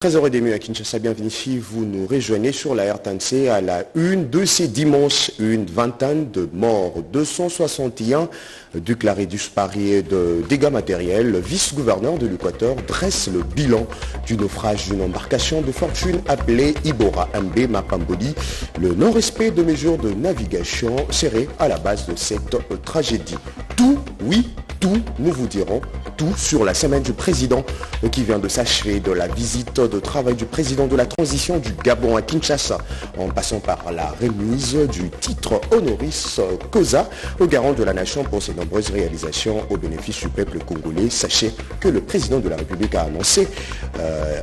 13h30 à Kinshasa, bienvenue si vous nous rejoignez sur la RTNC à la une de ces dimanches, une vingtaine de morts, 261 déclarés disparus de dégâts matériels. Le vice-gouverneur de l'Équateur dresse le bilan du naufrage d'une embarcation de fortune appelée Ibora MB Mapamboli. Le non-respect de mesures de navigation serait à la base de cette tragédie. Tout, oui, tout, nous vous dirons tout sur la semaine du président qui vient de s'achever, de la visite de travail du président de la transition du Gabon à Kinshasa, en passant par la remise du titre honoris causa au garant de la nation pour ses nombreuses réalisations au bénéfice du peuple congolais. Sachez que le président de la République a annoncé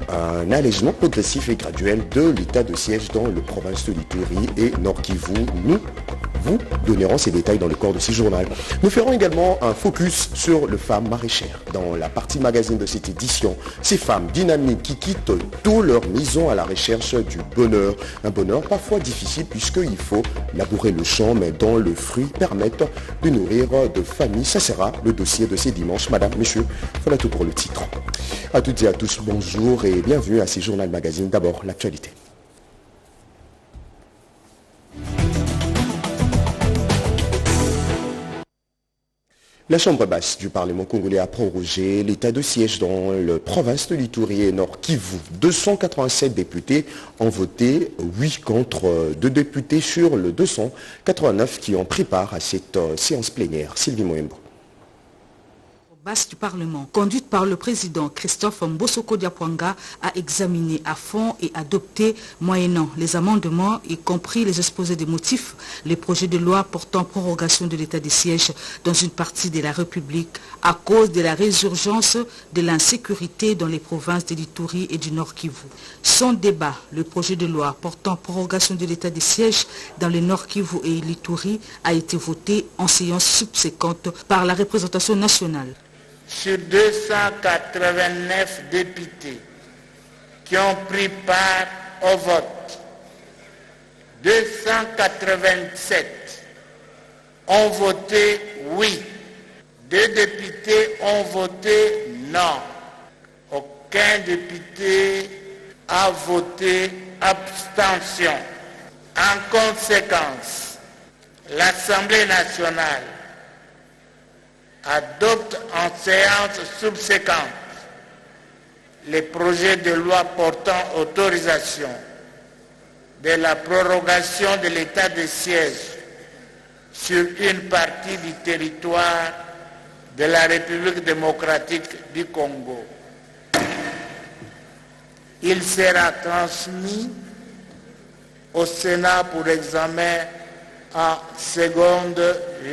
un allègement progressif et graduel de l'état de siège dans le province de l'Ituri et Nord Kivu. Nous vous donnerons ces détails dans le corps de ce journal. Nous ferons également un focus sur les femmes maraîchères. Dans la partie magazine de cette édition, ces femmes dynamiques qui quittent tôt leur maison à la recherche du bonheur. Un bonheur parfois difficile puisqu'il faut labourer le champ, mais dont le fruit permettent de nourrir de familles. Ça sera le dossier de ces dimanches. Madame, messieurs, voilà tout pour le titre. À toutes et à tous, bonjour et bienvenue à ces journal magazine. D'abord, l'actualité. La Chambre basse du Parlement congolais a prorogé l'état de siège dans la province de l'Ituri et Nord Kivu. 287 députés ont voté, 8 contre 2 députés sur le 289 qui ont pris part à cette séance plénière. Sylvie Moembo. Basse du Parlement, conduite par le président Christophe Mbosoko Diapwanga, a examiné à fond et adopté, moyennant les amendements, y compris les exposés des motifs, les projets de loi portant prorogation de l'état de siège dans une partie de la République à cause de la résurgence de l'insécurité dans les provinces de l'Ituri et du Nord Kivu. Sans débat, le projet de loi portant prorogation de l'état de siège dans le Nord Kivu et l'Ituri a été voté en séance subséquente par la représentation nationale. Sur 289 députés qui ont pris part au vote, 287 ont voté oui, 2 députés ont voté non, aucun député a voté abstention. En conséquence, l'Assemblée nationale adopte en séance subséquente les projets de loi portant autorisation de la prorogation de l'état de siège sur une partie du territoire de la République démocratique du Congo. Il sera transmis au Sénat pour examen en seconde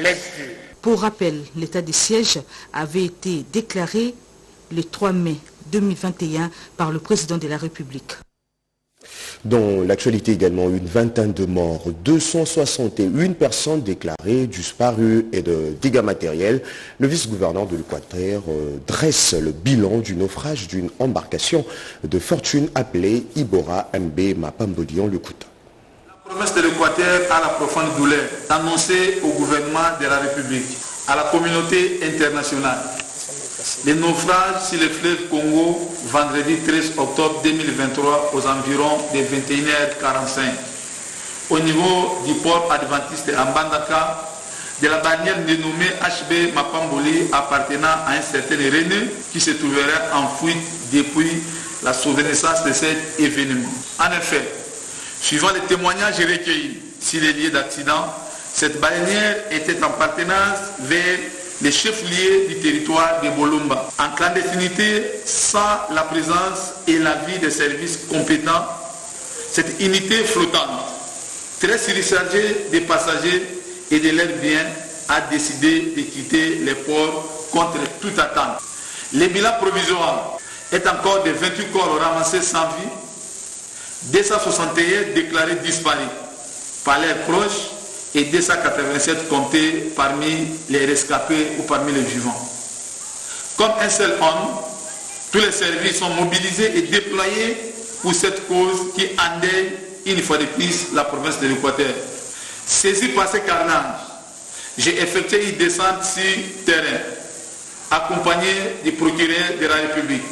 lecture. Pour rappel, l'état de siège avait été déclaré le 3 mai 2021 par le président de la République. Dans l'actualité également, une vingtaine de morts, 261 personnes déclarées disparues et de dégâts matériels. Le vice-gouverneur de l'Équateur dresse le bilan du naufrage d'une embarcation de fortune appelée Ibora MB Mapamboli. On l'écoute. La province de l'Équateur a la profonde douleur d'annoncer au gouvernement de la République, à la communauté internationale, les naufrages sur le fleuve Congo vendredi 13 octobre 2023 aux environs de 21h45 au niveau du port adventiste à Mbandaka, de la bannière dénommée HB Mapamboli appartenant à un certain René qui se trouverait en fuite depuis la survenance de cet événement. En effet, suivant les témoignages recueillis sur les lieux d'accident, cette bannière était en partenance vers les chefs-lieux du territoire de Bolumba. En clandestinité, sans la présence et l'avis des services compétents, cette unité flottante, très surchargée des passagers et de leurs biens, a décidé de quitter les ports contre toute attente. Le bilan provisoire est encore de 28 corps ramassés sans vie, 261 déclarés disparus par leurs proches et 287 comptés parmi les rescapés ou parmi les vivants. Comme un seul homme, tous les services sont mobilisés et déployés pour cette cause qui endeuille une fois de plus la province de l'Équateur. Saisi par ce carnage, j'ai effectué une descente sur terrain, accompagné du procureur de la République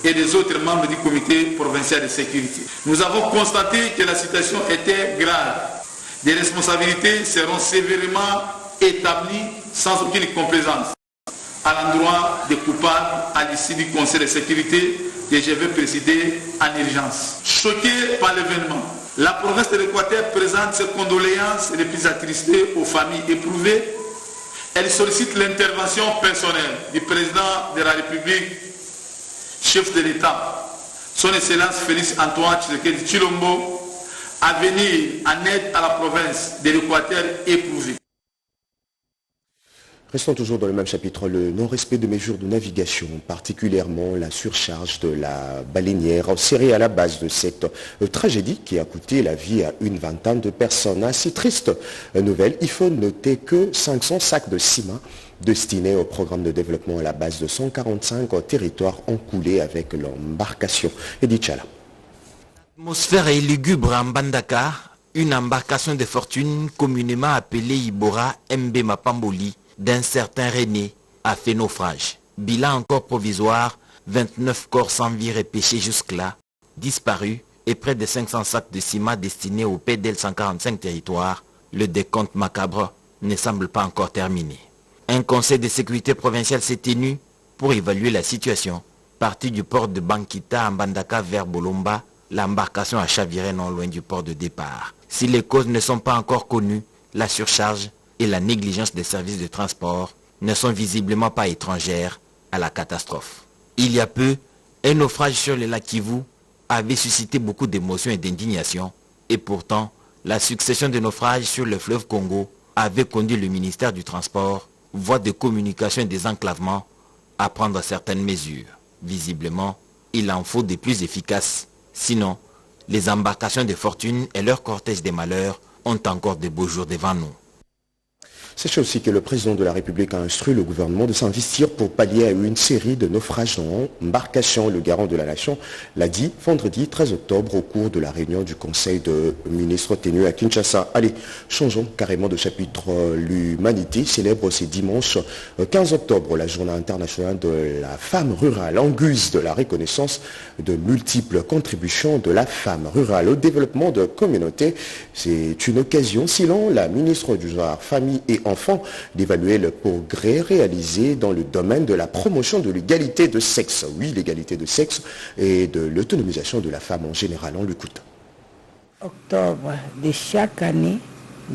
et des autres membres du comité provincial de sécurité. Nous avons constaté que la situation était grave. Des responsabilités seront sévèrement établies sans aucune complaisance à l'endroit des coupables à l'issue du Conseil de sécurité que je vais présider en urgence. Choqué par l'événement, la province de l'Équateur présente ses condoléances les plus attristées aux familles éprouvées. Elle sollicite l'intervention personnelle du président de la République, chef de l'État, son Excellence Félix Antoine Tshisekedi Tshilombo, à venir en aide à la province de l'Équateur éprouvée. Restons toujours dans le même chapitre, le non-respect de mesures de navigation, particulièrement la surcharge de la baleinière, serait à la base de cette tragédie qui a coûté la vie à une vingtaine de personnes. Assez triste nouvelle, il faut noter que 500 sacs de ciment destinés au programme de développement à la base de 145 territoires ont coulé avec l'embarcation. Edith Chala. L'atmosphère est lugubre en Mbandaka, une embarcation de fortune communément appelée Ibora Mb Mapamboli, d'un certain René, a fait naufrage. Bilan encore provisoire, 29 corps sans vie repêchés jusque-là, disparus et près de 500 sacs de ciment destinés au PDL 145 territoires. Le décompte macabre ne semble pas encore terminé. Un conseil de sécurité provincial s'est tenu pour évaluer la situation. Parti du port de Bankita en Mbandaka vers Bolomba, l'embarcation a chaviré non loin du port de départ. Si les causes ne sont pas encore connues, la surcharge et la négligence des services de transport ne sont visiblement pas étrangères à la catastrophe. Il y a peu, un naufrage sur le lac Kivu avait suscité beaucoup d'émotions et d'indignation, et pourtant, la succession de naufrages sur le fleuve Congo avait conduit le ministère du Transport, voie de communication et désenclavement, à prendre certaines mesures. Visiblement, il en faut des plus efficaces, sinon, les embarcations de fortune et leur cortège des malheurs ont encore de beaux jours devant nous. Sachez aussi que le président de la République a instruit le gouvernement de s'investir pour pallier à une série de naufrages en embarcation. Le garant de la nation l'a dit vendredi 13 octobre au cours de la réunion du Conseil de ministres tenu à Kinshasa. Allez, changeons carrément de chapitre. L'humanité célèbre ce dimanche 15 octobre la journée internationale de la femme rurale en guise de la reconnaissance de multiples contributions de la femme rurale au développement de communautés. C'est une occasion, selon la ministre du Genre, Famille et Enfants, d'évaluer le progrès réalisé dans le domaine de la promotion de l'égalité de sexe. Oui, l'égalité de sexe et de l'autonomisation de la femme en général. On l'écoute. Octobre de chaque année,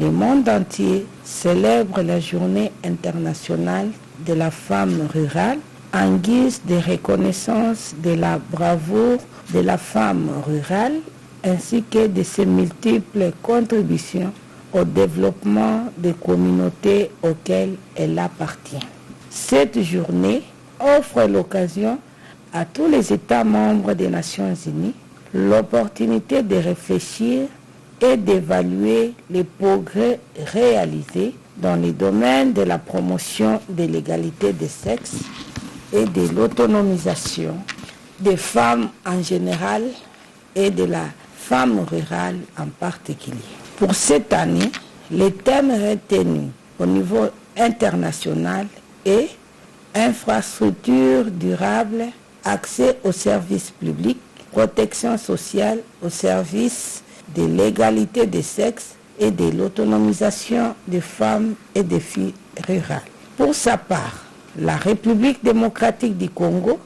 le monde entier célèbre la journée internationale de la femme rurale en guise de reconnaissance de la bravoure de la femme rurale ainsi que de ses multiples contributions au développement des communautés auxquelles elle appartient. Cette journée offre l'occasion à tous les États membres des Nations Unies l'opportunité de réfléchir et d'évaluer les progrès réalisés dans les domaines de la promotion de l'égalité des sexes et de l'autonomisation des femmes en général et de la femme rurale en particulier. Pour cette année, les thèmes retenus au niveau international est infrastructures durables, accès aux services publics, protection sociale au service de l'égalité des sexes et de l'autonomisation des femmes et des filles rurales. Pour sa part, la République démocratique du Congo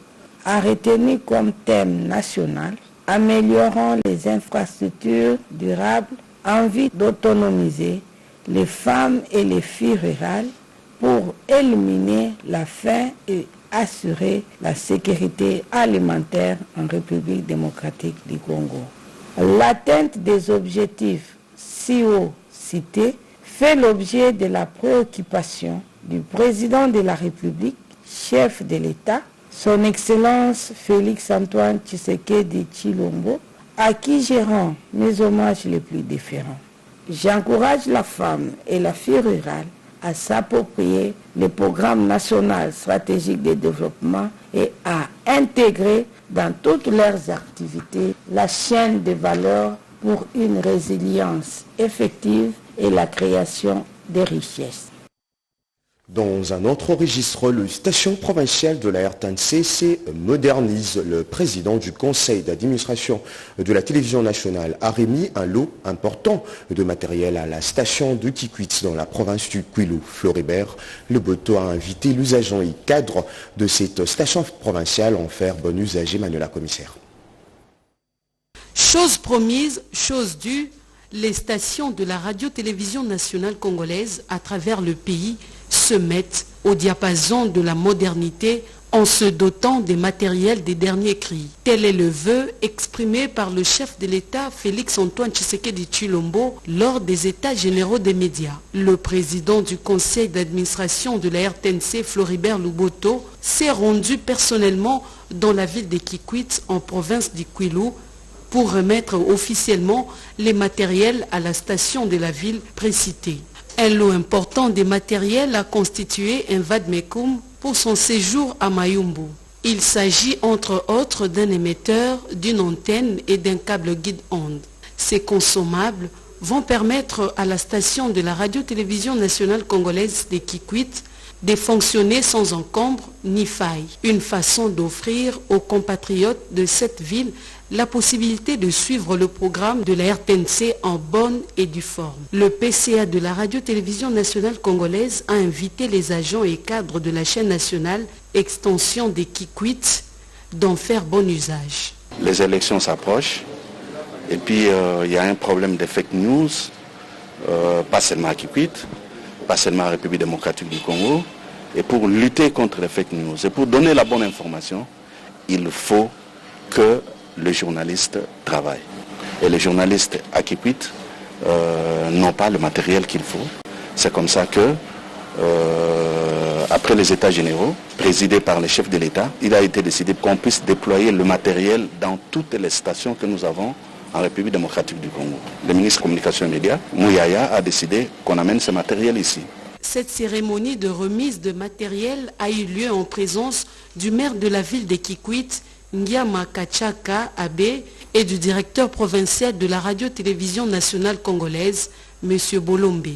a retenu comme thème national améliorant les infrastructures durables en vue d'autonomiser les femmes et les filles rurales pour éliminer la faim et assurer la sécurité alimentaire en République démocratique du Congo. L'atteinte des objectifs si haut cités fait l'objet de la préoccupation du président de la République, chef de l'État, son Excellence Félix Antoine Tshisekedi Tshilombo, à qui je rends mes hommages les plus déférents. J'encourage la femme et la fille rurale à s'approprier le programme national stratégique de développement et à intégrer dans toutes leurs activités la chaîne de valeur pour une résilience effective et la création de richesses. Dans un autre registre, le station provinciale de la RTNC modernise. Le président du conseil d'administration de la télévision nationale a remis un lot important de matériel à la station de Kikwit dans la province du Kwilu. Floribert Leboto a invité l'usagant et cadre de cette station provinciale à en faire bon usage. Manuela Commissaire. Chose promise, chose due, les stations de la radio-télévision nationale congolaise à travers le pays se mettent au diapason de la modernité en se dotant des matériels des derniers cris. Tel est le vœu exprimé par le chef de l'État Félix-Antoine Tshisekedi Tshilombo lors des États généraux des médias. Le président du conseil d'administration de la RTNC, Floribert Leboto, s'est rendu personnellement dans la ville de Kikwit en province du Kwilu pour remettre officiellement les matériels à la station de la ville précitée. Un lot important des matériels a constitué un vade-mecum pour son séjour à Mayumbu. Il s'agit entre autres d'un émetteur, d'une antenne et d'un câble guide-onde. Ces consommables vont permettre à la station de la radio-télévision nationale congolaise de Kikwit de fonctionner sans encombre ni faille. Une façon d'offrir aux compatriotes de cette ville la possibilité de suivre le programme de la RTNC en bonne et due forme. Le PCA de la radio-télévision nationale congolaise a invité les agents et cadres de la chaîne nationale extension des Kikwit d'en faire bon usage. Les élections s'approchent et puis il y a un problème de fake news, pas seulement à Kikwit, pas seulement à la République démocratique du Congo. Et pour lutter contre les fake news et pour donner la bonne information, il faut que les journalistes travaillent. Et les journalistes à Kikwit n'ont pas le matériel qu'il faut. C'est comme ça que, après les États généraux, présidés par les chefs de l'État, il a été décidé qu'on puisse déployer le matériel dans toutes les stations que nous avons en République démocratique du Congo. Le ministre de la Communication et des Médias, Mouyaya, a décidé qu'on amène ce matériel ici. Cette cérémonie de remise de matériel a eu lieu en présence du maire de la ville de Kikwit, Ngiama Kachaka Abe, et du directeur provincial de la radio-télévision nationale congolaise, M. Bolombe.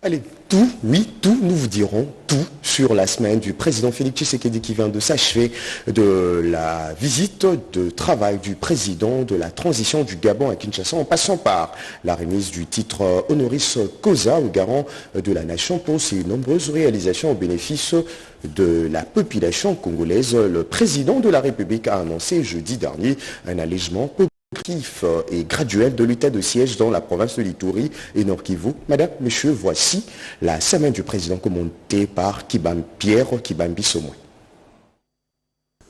Allez, tout, oui, tout, nous vous dirons tout sur la semaine du président Félix Tshisekedi qui vient de s'achever de la visite de travail du président de la transition du Gabon à Kinshasa, en passant par la remise du titre honoris causa au garant de la nation pour ses nombreuses réalisations au bénéfice de la population congolaise. Le président de la République a annoncé jeudi dernier un allègement progressif et graduel de l'état de siège dans la province de l'Ituri et Nord-Kivu. Madame, Monsieur, voici la semaine du président commentée par Pierre Kibambi Somoy.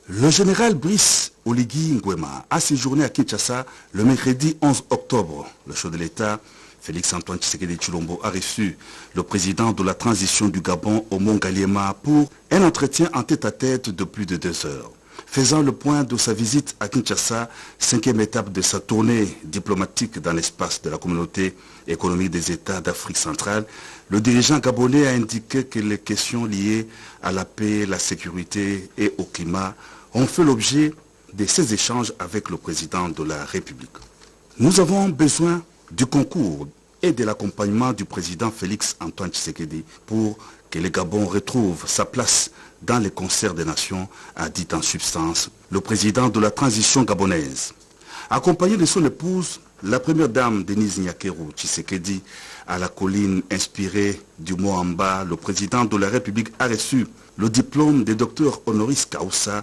Le général Brice Oligui Nguema a séjourné à Kinshasa le mercredi 11 octobre. Le chef de l'État, Félix-Antoine Tshisekedi Tshilombo, a reçu le président de la transition du Gabon au Mont-Galiema pour un entretien en tête-à-tête de plus de 2 heures. Faisant le point de sa visite à Kinshasa, 5e étape de sa tournée diplomatique dans l'espace de la communauté économique des États d'Afrique centrale, le dirigeant gabonais a indiqué que les questions liées à la paix, la sécurité et au climat ont fait l'objet de ces échanges avec le président de la République. Nous avons besoin du concours et de l'accompagnement du président Félix-Antoine Tshisekedi pour que le Gabon retrouve sa place dans les concerts des nations, a dit en substance le président de la transition gabonaise. Accompagné de son épouse, la première dame Denise Nyakeru Tshisekedi, à la colline inspirée du Moamba, le président de la République a reçu le diplôme de docteur honoris causa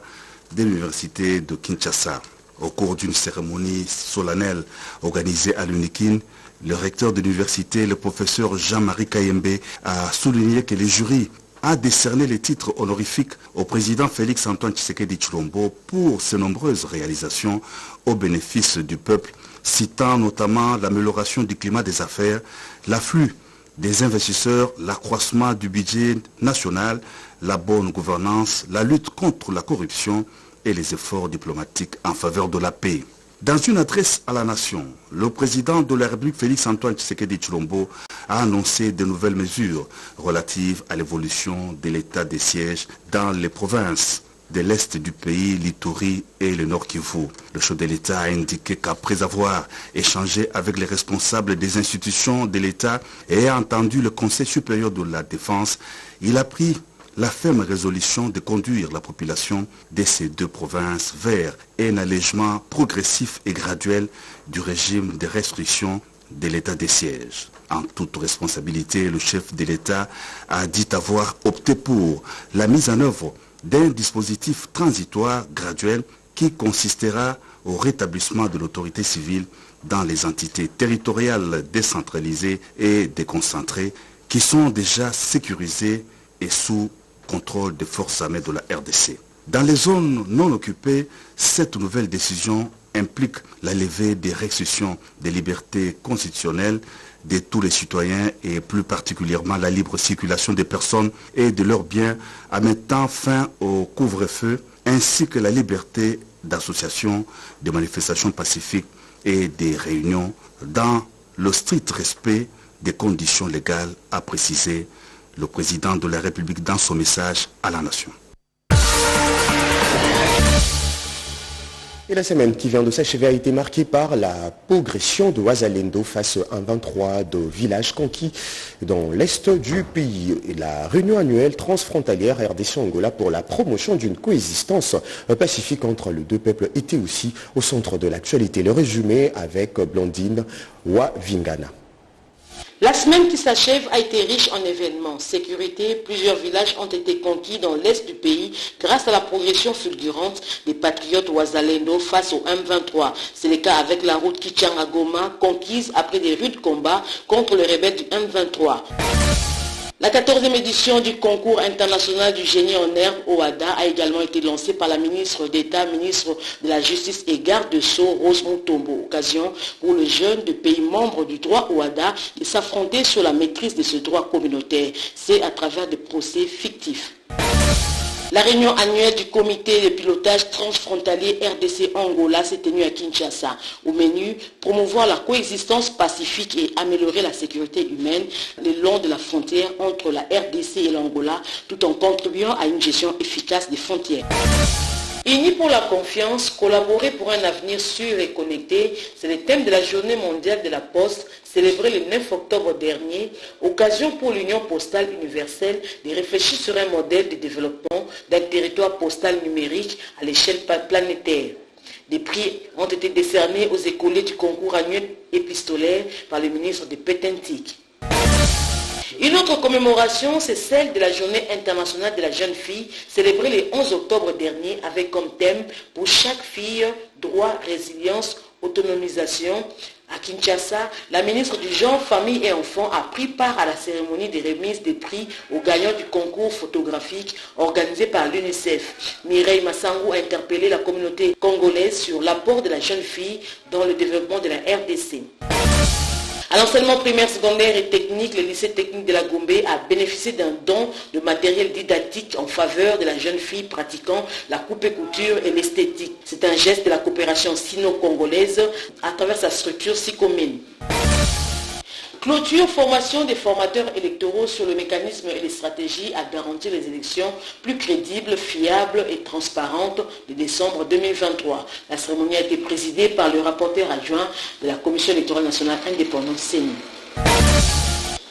de l'université de Kinshasa. Au cours d'une cérémonie solennelle organisée à l'UNIKIN, le recteur de l'université, le professeur Jean-Marie Kayembe, a souligné que le jury a décerné les titres honorifiques au président Félix-Antoine Tshisekedi Tshilombo pour ses nombreuses réalisations au bénéfice du peuple, citant notamment l'amélioration du climat des affaires, l'afflux des investisseurs, l'accroissement du budget national, la bonne gouvernance, la lutte contre la corruption et les efforts diplomatiques en faveur de la paix. Dans une adresse à la nation, le président de la République Félix-Antoine Tshisekedi Tshilombo a annoncé de nouvelles mesures relatives à l'évolution de l'état des sièges dans les provinces de l'Est du pays, l'Ituri et le Nord Kivu. Le chef de l'État a indiqué qu'après avoir échangé avec les responsables des institutions de l'État et a entendu le Conseil supérieur de la défense, il a pris la ferme résolution de conduire la population de ces deux provinces vers un allègement progressif et graduel du régime de restriction de l'état de siège. En toute responsabilité, le chef de l'État a dit avoir opté pour la mise en œuvre d'un dispositif transitoire graduel qui consistera au rétablissement de l'autorité civile dans les entités territoriales décentralisées et déconcentrées qui sont déjà sécurisées et sous contrôle des forces armées de la RDC. Dans les zones non occupées, cette nouvelle décision implique la levée des restrictions des libertés constitutionnelles de tous les citoyens et plus particulièrement la libre circulation des personnes et de leurs biens en mettant fin au couvre-feu ainsi que la liberté d'association, de manifestations pacifiques et des réunions dans le strict respect des conditions légales, a précisé le président de la République dans son message à la nation. Et la semaine qui vient de s'achever a été marquée par la progression de Ouazalendo face à un 23 de villages conquis dans l'est du pays. Et la réunion annuelle transfrontalière RDC-Angola pour la promotion d'une coexistence pacifique entre les deux peuples était aussi au centre de l'actualité. Le résumé avec Blandine Wavingana. La semaine qui s'achève a été riche en événements. Sécurité, plusieurs villages ont été conquis dans l'est du pays grâce à la progression fulgurante des patriotes Ouazalendo face au M23. C'est le cas avec la route Kichanga-Goma conquise après des rudes combats contre les rebelles du M23. La 14e édition du concours international du génie en herbe OADA a également été lancée par la ministre d'État, ministre de la Justice et garde de Sceaux, Rose Mutombo. Occasion pour les jeunes de pays membres du droit OADA de s'affronter sur la maîtrise de ce droit communautaire. C'est à travers des procès fictifs. La réunion annuelle du comité de pilotage transfrontalier RDC-Angola s'est tenue à Kinshasa. Au menu, promouvoir la coexistence pacifique et améliorer la sécurité humaine le long de la frontière entre la RDC et l'Angola, tout en contribuant à une gestion efficace des frontières. Unis pour la confiance, collaborer pour un avenir sûr et connecté, c'est le thème de la journée mondiale de la Poste, célébrée le 9 octobre dernier, occasion pour l'Union postale universelle de réfléchir sur un modèle de développement d'un territoire postal numérique à l'échelle planétaire. Des prix ont été décernés aux écoliers du concours annuel épistolaire par le ministre de Pétentique. Une autre commémoration, c'est celle de la Journée internationale de la jeune fille, célébrée le 11 octobre dernier avec comme thème pour chaque fille, droit, résilience, autonomisation. À Kinshasa, la ministre du Genre, Famille et Enfants a pris part à la cérémonie de remise des prix aux gagnants du concours photographique organisé par l'UNICEF. Mireille Massangou a interpellé la communauté congolaise sur l'apport de la jeune fille dans le développement de la RDC. À l'enseignement primaire, secondaire et technique, le lycée technique de la Gombe a bénéficié d'un don de matériel didactique en faveur de la jeune fille pratiquant la coupe et couture et l'esthétique. C'est un geste de la coopération sino-congolaise à travers sa structure SICOMIN. Clôture, formation des formateurs électoraux sur le mécanisme et les stratégies à garantir les élections plus crédibles, fiables et transparentes de décembre 2023. La cérémonie a été présidée par le rapporteur adjoint de la Commission électorale nationale indépendante CENI.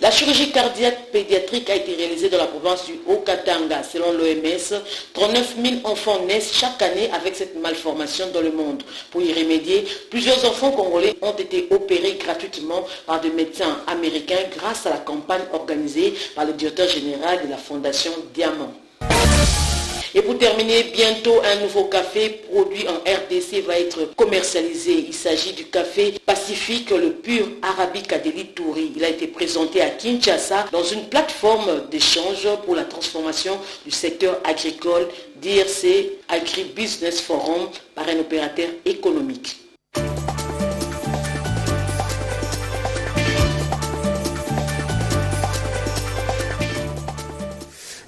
La chirurgie cardiaque pédiatrique a été réalisée dans la province du Haut-Katanga. Selon l'OMS, 39 000 enfants naissent chaque année avec cette malformation dans le monde. Pour y remédier, plusieurs enfants congolais ont été opérés gratuitement par des médecins américains grâce à la campagne organisée par le directeur général de la Fondation Diamant. Et pour terminer, bientôt un nouveau café produit en RDC va être commercialisé. Il s'agit du café Pacifique, le pur Arabica de l'Ituri. Il a été présenté à Kinshasa dans une plateforme d'échange pour la transformation du secteur agricole, DRC Agribusiness Forum, par un opérateur économique.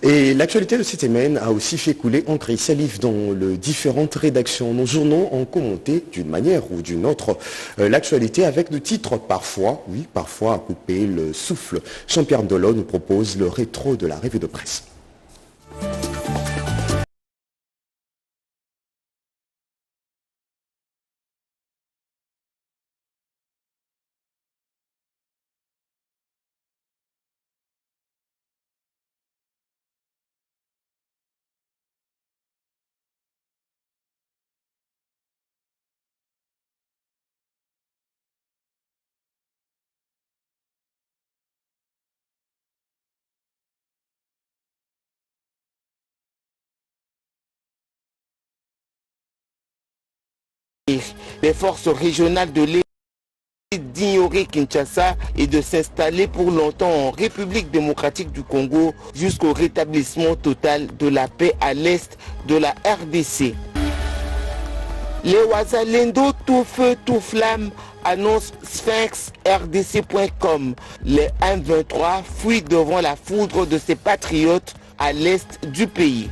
Et l'actualité de cette semaine a aussi fait couler encre et salive dans les différentes rédactions. Nos journaux ont commenté d'une manière ou d'une autre l'actualité avec des titres parfois, à couper le souffle. Jean-Pierre Delot nous propose le rétro de la revue de presse. les forces régionales de l'État d'ignorer Kinshasa et de s'installer pour longtemps en République démocratique du Congo jusqu'au rétablissement total de la paix à l'est de la RDC. Les Wazalendo tout feu tout flamme annonce sphinxrdc.com. Les M23 fuient devant la foudre de ses patriotes à l'est du pays.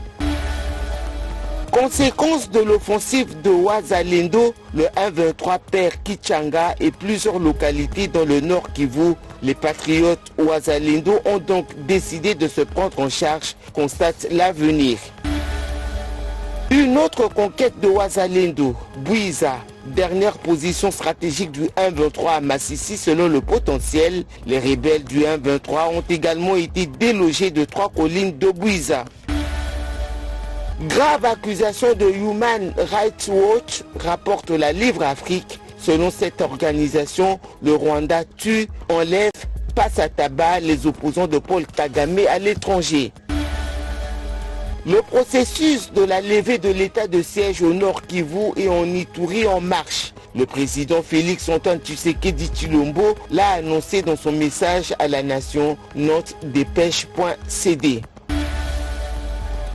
Conséquence de l'offensive de Wazalendo, le M23 perd Kichanga et plusieurs localités dans le nord Kivu. Les patriotes Wazalendo ont donc décidé de se prendre en charge, constate l'avenir. Une autre conquête de Wazalendo, Bouiza, dernière position stratégique du M23 à Massissi selon le potentiel. Les rebelles du M23 ont également été délogés de 3 collines de Bouiza. Grave accusation de Human Rights Watch, rapporte la Livre Afrique. Selon cette organisation, le Rwanda tue, enlève, passe à tabac les opposants de Paul Kagame à l'étranger. Le processus de la levée de l'état de siège au Nord Kivu et en Ituri en marche. Le président Félix Antoine Tshisekedi Tshilombo l'a annoncé dans son message à la nation, note dépêche.cd.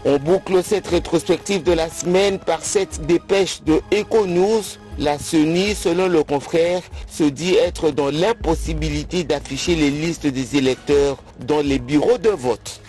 On boucle cette rétrospective de la semaine par cette dépêche de Econews. La CENI, selon le confrère, se dit être dans l'impossibilité d'afficher les listes des électeurs dans les bureaux de vote.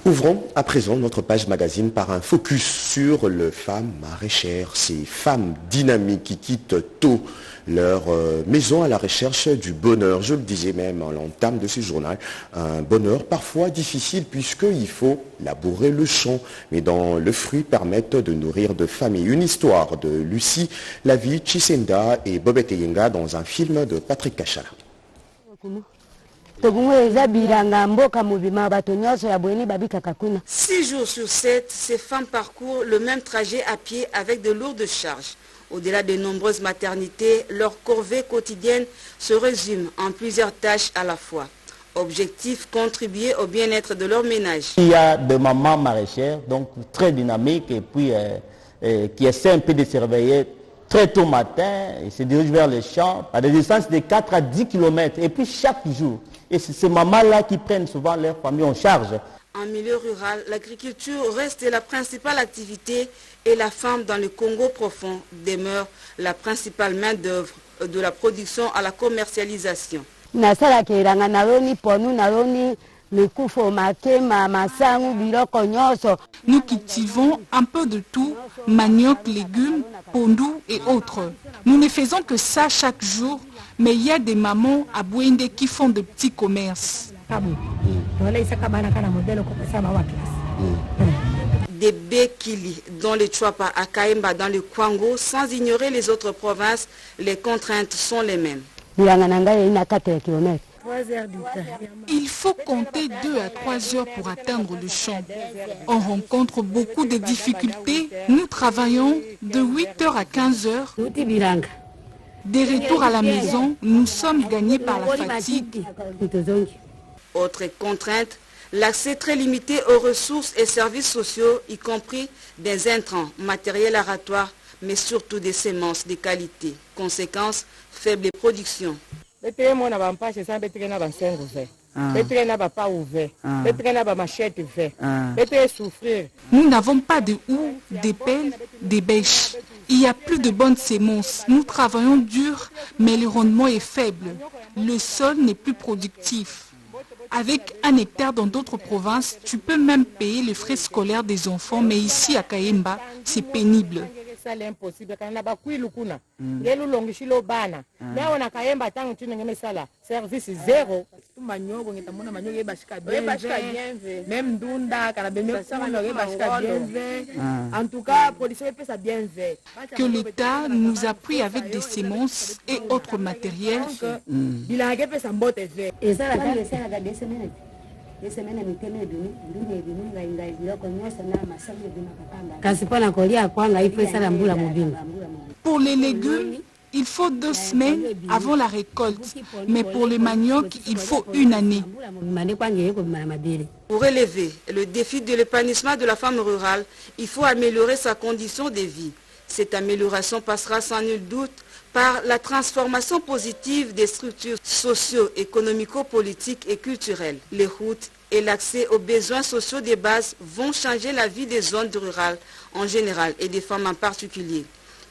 Ouvrons à présent notre page magazine par un focus sur les femmes maraîchères, ces femmes dynamiques qui quittent tôt leur maison à la recherche du bonheur. Je le disais même en l'entame de ce journal, un bonheur parfois difficile puisqu'il faut labourer le champ, mais dont le fruit permettent de nourrir de familles. Une histoire de Lucie Lavie, Chisenda et Bobette Yenga dans un film de Patrick Kachala. 6 jours sur 7, ces femmes parcourent le même trajet à pied avec de lourdes charges. Au-delà de nombreuses maternités, leur corvée quotidienne se résume en plusieurs tâches à la fois. Objectif, contribuer au bien-être de leur ménage. Il y a des mamans maraîchères, donc très dynamiques, et puis qui essaient un peu de se réveiller très tôt matin, et se dirigent vers les champs à des distances de 4 à 10 km, et puis chaque jour. Et c'est ces mamans-là qui prennent souvent leur famille en charge. En milieu rural, l'agriculture reste la principale activité et la femme dans le Congo profond demeure la principale main-d'œuvre de la production à la commercialisation. Nous cultivons un peu de tout, manioc, légumes, pondou et autres. Nous ne faisons que ça chaque jour, mais il y a des mamans à Bouende qui font de petits commerces. Des békili dans le Chouapa à Kaimba dans le Kwango, sans ignorer les autres provinces, les contraintes sont les mêmes. Il faut compter 2 à 3 heures pour atteindre le champ. On rencontre beaucoup de difficultés. Nous travaillons de 8 heures à 15 heures. Des retours à la maison, nous sommes gagnés par la fatigue. Autre contrainte, l'accès très limité aux ressources et services sociaux, y compris des intrants, matériel aratoire, mais surtout des semences de qualité. Conséquence, faible production. Nous n'avons pas de houes, des pelles, des bêches. Il n'y a plus de bonnes semences. Nous travaillons dur, mais le rendement est faible. Le sol n'est plus productif. Avec 1 hectare dans d'autres provinces, tu peux même payer les frais scolaires des enfants, mais ici à Kaimba, c'est pénible. Que l'État nous appuie avec des semences et autres matériels. Pour les légumes, Il faut 2 semaines avant la récolte, mais pour le manioc, il faut 1 année. Pour relever le défi de l'épanouissement de la femme rurale, il faut améliorer sa condition de vie. Cette amélioration passera sans nul doute par la transformation positive des structures socio-économico-politiques et culturelles. Les routes et l'accès aux besoins sociaux de base vont changer la vie des zones rurales en général et des femmes en particulier.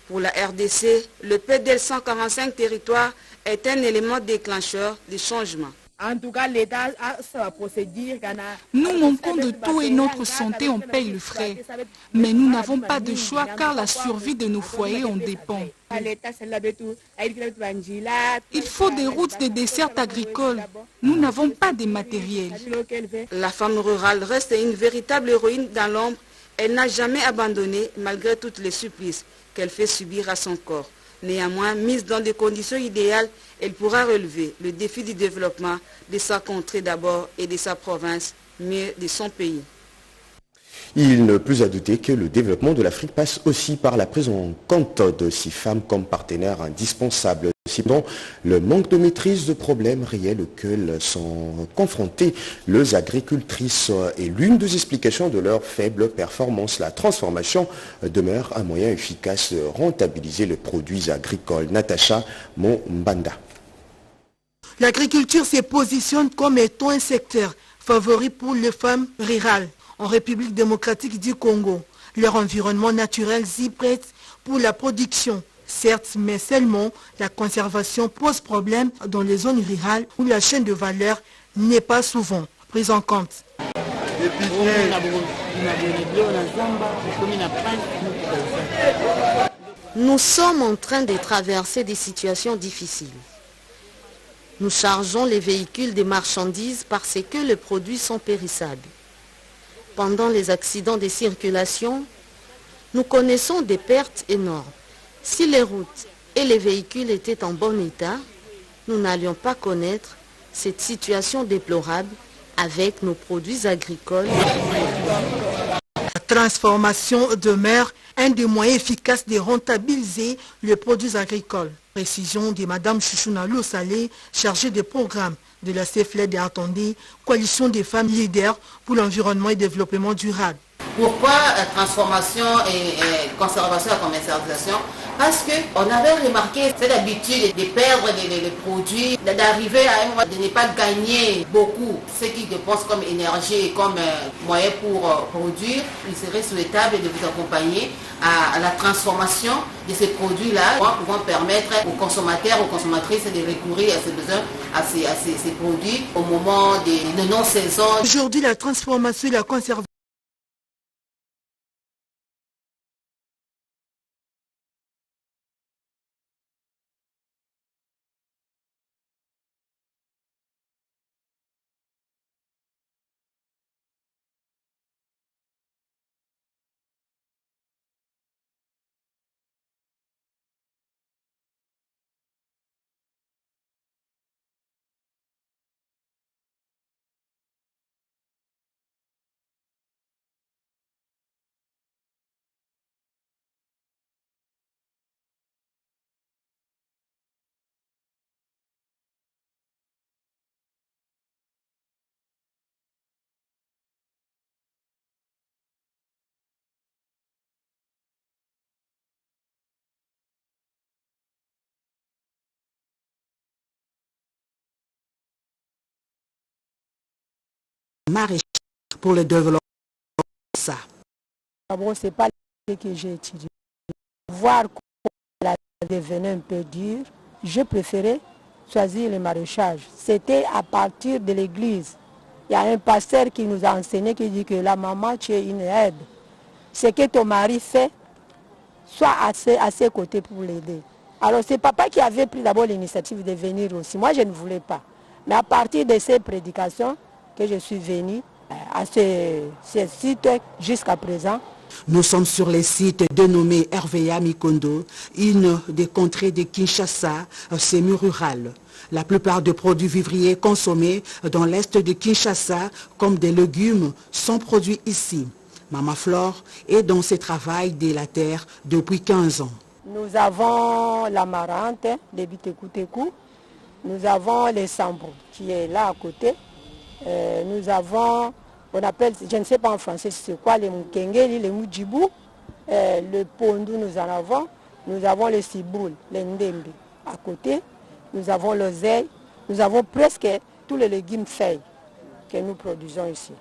Pour la RDC, le PDL 145 territoires est un élément déclencheur des changements. En tout cas, l'État a sa procédure. Nous manquons de tout et notre santé, on paye le frais. Mais nous n'avons pas de choix car la survie de nos foyers en dépend. Il faut des routes de dessert agricoles. Nous n'avons pas de matériel. La femme rurale reste une véritable héroïne dans l'ombre. Elle n'a jamais abandonné malgré toutes les supplices qu'elle fait subir à son corps. Néanmoins, mise dans des conditions idéales, elle pourra relever le défi du développement de sa contrée d'abord et de sa province, mais de son pays. Il ne plus à douter que le développement de l'Afrique passe aussi par la prise en compte de ces femmes comme partenaires indispensables. Sinon, le manque de maîtrise de problèmes réels auxquels sont confrontées les agricultrices est l'une des explications de leur faible performance. La transformation demeure un moyen efficace de rentabiliser les produits agricoles. Natacha Mombanda. L'agriculture se positionne comme étant un secteur favori pour les femmes rurales. En République démocratique du Congo, leur environnement naturel s'y prête pour la production. Certes, mais seulement la conservation pose problème dans les zones rurales où la chaîne de valeur n'est pas souvent prise en compte. Nous sommes en train de traverser des situations difficiles. Nous chargeons les véhicules des marchandises parce que les produits sont périssables. Pendant les accidents de circulation, nous connaissons des pertes énormes. Si les routes et les véhicules étaient en bon état, nous n'allions pas connaître cette situation déplorable avec nos produits agricoles. La transformation demeure un des moyens efficaces de rentabiliser les produits agricoles. Précision de Mme Chouchouna Salé, chargée des programmes de la CFLED d'Artondé, coalition des femmes leaders pour l'environnement et le développement durable. Pourquoi transformation et conservation et commercialisation? Parce qu'on avait remarqué cette habitude de perdre les produits, d'arriver à un moment de ne pas gagner beaucoup ce qu'ils dépensent comme énergie et comme moyen pour produire. Il serait souhaitable de vous accompagner à la transformation de ces produits-là, pouvant permettre aux consommateurs, aux consommatrices de recourir à ces besoins, à ces produits au moment de non-saison. Aujourd'hui, la transformation et la conservation maraîchère pour le développement. Ça. D'abord, ce n'est pas ce que j'ai étudié. Voir comment elle devenait un peu dure, je préférais choisir le maraîchage. C'était à partir de l'église. Il y a un pasteur qui nous a enseigné qui dit que la maman, tu es une aide. Ce que ton mari fait, sois à ses côtés pour l'aider. Alors c'est papa qui avait pris d'abord l'initiative de venir aussi. Moi, je ne voulais pas. Mais à partir de ces prédications, que je suis venu à ce site jusqu'à présent. Nous sommes sur le site dénommé RVA Mikondo, une des contrées de Kinshasa, semi-rurale. La plupart des produits vivriers consommés dans l'est de Kinshasa, comme des légumes, sont produits ici. Maman Flore est dans ce travail de la terre depuis 15 ans. Nous avons l'amarante, les Bitekou-Tekou. Nous avons les Sambou qui est là à côté. Nous avons, on appelle, je ne sais pas en français c'est quoi, les Mukengeli, les Mujibou, le Pondou nous en avons. Nous avons les Siboul, les Ndembe à côté. Nous avons l'oseille. Nous avons presque tous les légumes feuilles que nous produisons ici.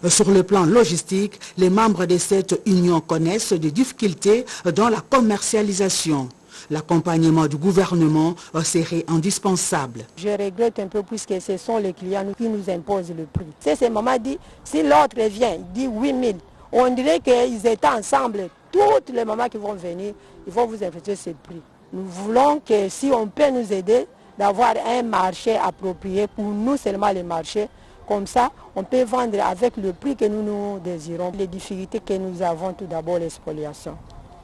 Sur le plan logistique, les membres de cette union connaissent des difficultés dans la commercialisation. L'accompagnement du gouvernement serait indispensable. Je regrette un peu puisque ce sont les clients qui nous imposent le prix. C'est maman dit, si l'autre vient, il dit 8 000, on dirait qu'ils étaient ensemble. Toutes les mamans qui vont venir, ils vont vous infléchir ce prix. Nous voulons que si on peut nous aider, d'avoir un marché approprié pour nous seulement les marchés. Comme ça, on peut vendre avec le prix que nous désirons. Les difficultés que nous avons, tout d'abord l'expoliation.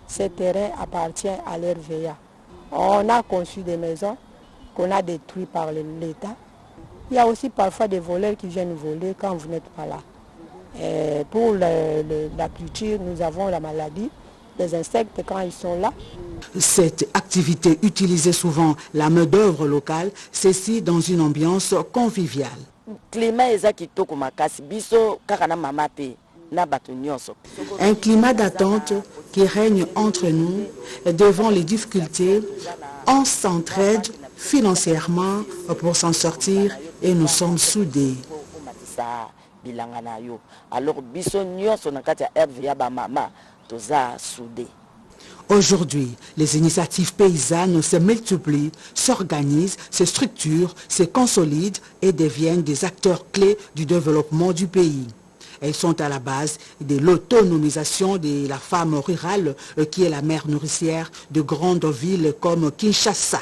Ces terrains appartiennent à l'RVA. On a conçu des maisons qu'on a détruites par l'État. Il y a aussi parfois des voleurs qui viennent voler quand vous n'êtes pas là. Et pour la culture, nous avons la maladie, les insectes quand ils sont là. Cette activité utilisait souvent la main-d'œuvre locale, ceci dans une ambiance conviviale. Un climat d'attente qui règne entre nous devant les difficultés. On s'entraide financièrement pour s'en sortir et nous sommes soudés. Aujourd'hui, les initiatives paysannes se multiplient, s'organisent, se structurent, se consolident et deviennent des acteurs clés du développement du pays. Elles sont à la base de l'autonomisation de la femme rurale qui est la mère nourricière de grandes villes comme Kinshasa.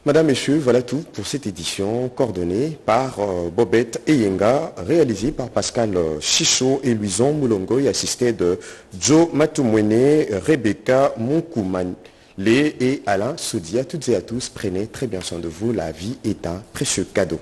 Madame, Messieurs, voilà tout pour cette édition coordonnée par Bobette Eyenga, réalisée par Pascal Chichot et Louison Moulongo et assistée de Joe Matumwene, Rebecca Monkouman et Alain Soudia. Toutes et à tous, prenez très bien soin de vous. La vie est un précieux cadeau.